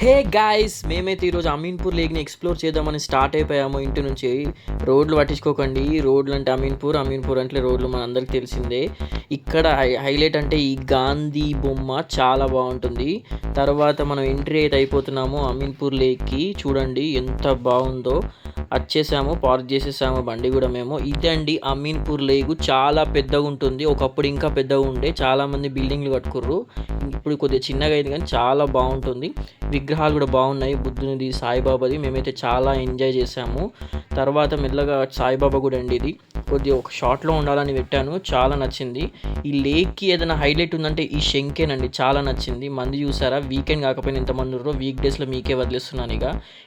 Hey guys, మేమైతే ఈరోజు Ameenpur లేక్ని explore చేద్దామని స్టార్ట్ అయిపోయాము ఇంటి నుంచి. రోడ్లు పట్టించుకోకండి, రోడ్లు అంటే అమీన్పూర్ అంటే రోడ్లు మన అందరికి తెలిసిందే. ఇక్కడ హైలైట్ అంటే ఈ గాంధీ బొమ్మ చాలా బాగుంటుంది. తర్వాత మనం ఎంట్రీ అయితే అయిపోతున్నాము అమీన్పూర్ లేక్కి. చూడండి ఎంత బాగుందో. వచ్చేసాము, పార్క్ చేసేసాము బండి కూడా మేము. ఇదే అండి అమీన్పూర్ లేక్. చాలా పెద్దగా ఉంటుంది, ఒకప్పుడు ఇంకా పెద్దగా ఉండే. చాలామంది బిల్డింగ్లు కట్టుకుర్రు, ఇప్పుడు కొద్దిగా చిన్నగా అయింది కానీ చాలా బాగుంటుంది. విగ్రహాలు కూడా బాగున్నాయి, బుద్ధునిది, సాయిబాబాది. మేమైతే చాలా ఎంజాయ్ చేసాము. తర్వాత మెల్లగా సాయిబాబా కూడా అండి, ఇది కొద్దిగా ఒక షార్ట్లో ఉండాలని పెట్టాను, చాలా నచ్చింది. ఈ లేక్కి ఏదైనా హైలైట్ ఉందంటే ఈ శంకేనండి, చాలా నచ్చింది. మంది చూసారా, వీకెండ్ కాకపోయినా ఎంతమంది ఉన్నారో. వీక్ డేస్లో మీకే వదిలేస్తున్నాను. ఇక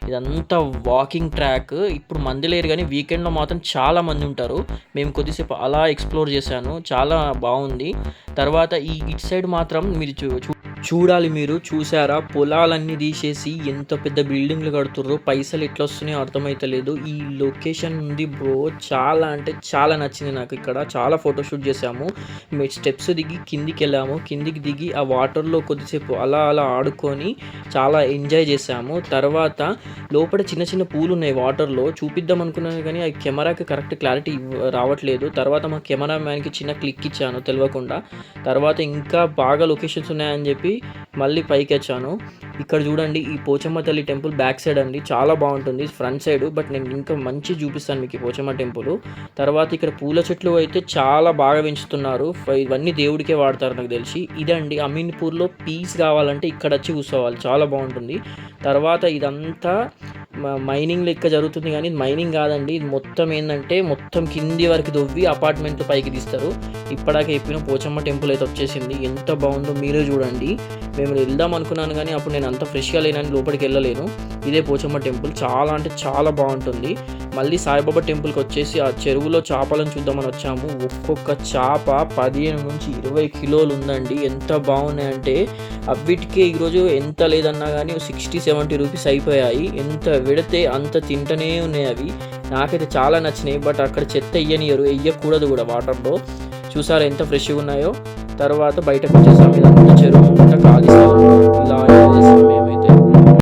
ఇదంతా వాకింగ్ ట్రాక్. ఇప్పుడు మంది లేరు కానీ వీకెండ్లో మాత్రం చాలా మంది ఉంటారు. మేము కొద్దిసేపు అలా ఎక్స్ప్లోర్ చేశాను, చాలా బాగుంది. తర్వాత ఇటు సైడ్ మాత్రం మీరు చూడాలి. మీరు చూసారా, పొలాలన్నీ తీసేసి ఎంత పెద్ద బిల్డింగ్లు కడుతుర్రో. పైసలు ఎట్లా వస్తున్నాయో అర్థమైతలేదు. ఈ లొకేషన్ ఉంది బ్రో, చాలా అంటే చాలా నచ్చింది నాకు. ఇక్కడ చాలా ఫోటోషూట్ చేసాము. మేము స్టెప్స్ దిగి కిందికి వెళ్ళాము. కిందికి దిగి ఆ వాటర్లో కొద్దిసేపు అలా ఆడుకొని చాలా ఎంజాయ్ చేసాము. తర్వాత లోపల చిన్న చిన్న పూలు ఉన్నాయి వాటర్లో, చూపిద్దాం అనుకున్నాను కానీ ఆ కెమెరాకి కరెక్ట్ క్లారిటీ రావట్లేదు. తర్వాత మా కెమెరా మ్యాన్కి చిన్న క్లిక్ ఇచ్చాను తెలియకుండా. తర్వాత ఇంకా బాగా లొకేషన్స్ ఉన్నాయని చెప్పి మళ్ళీ పైకి వచ్చాను. ఇక్కడ చూడండి, ఈ పోచమ్మ తల్లి టెంపుల్ బ్యాక్ సైడ్ అండి, చాలా బాగుంటుంది ఫ్రంట్ సైడ్. బట్ నేను ఇంకా మంచి చూపిస్తాను మీకు ఈ పోచమ్మ టెంపుల్. తర్వాత ఇక్కడ పూల చెట్లు అయితే చాలా బాగా పెంచుతున్నారు. ఇవన్నీ దేవుడికే వాడతారు నాకు తెలిసి. ఇదండి అమీన్పూర్లో పీస్ కావాలంటే ఇక్కడ వచ్చి కూర్చోవాలి, చాలా బాగుంటుంది. తర్వాత ఇదంతా మైనింగ్ లెక్క జరుగుతుంది కానీ ఇది మైనింగ్ కాదండి. ఇది మొత్తం ఏంటంటే మొత్తం కింది వరకు దొవ్వి అపార్ట్మెంట్ పైకి తీస్తారు. ఇప్పటికే చెప్పిన పోచమ్మ టెంపుల్ అయితే వచ్చేసింది. ఎంత బాగుందో మీరే చూడండి. మేము వెళ్దాం అనుకున్నాను కానీ అప్పుడు నేను అంత ఫ్రెష్గా లేనని లోపలికి వెళ్ళలేను. ఇదే పోచమ్మ టెంపుల్, చాలా అంటే చాలా బాగుంటుంది. మళ్ళీ సాయిబాబా టెంపుల్కి వచ్చేసి ఆ చెరువులో చేపలను చూద్దామని వచ్చాము. ఒక్కొక్క చేప 15 నుంచి 20 కిలోలు ఉందండి. ఎంత బాగున్నాయంటే అవిటికే ఈరోజు ఎంత లేదన్నా కానీ 60-70 రూపీస్ అయిపోయాయి. ఎంత పెడితే అంత తింటనే ఉన్నాయి అవి. నాకైతే చాలా నచ్చినాయి. బట్ అక్కడ చెత్త వెయ్యకూడదు కూడా వాటర్లో. చూసారా ఎంత ఫ్రెష్గా ఉన్నాయో. తర్వాత బయటకు వచ్చేసాము. ఇదంతా చెరువు ఖాళీ స్థలం ఇలా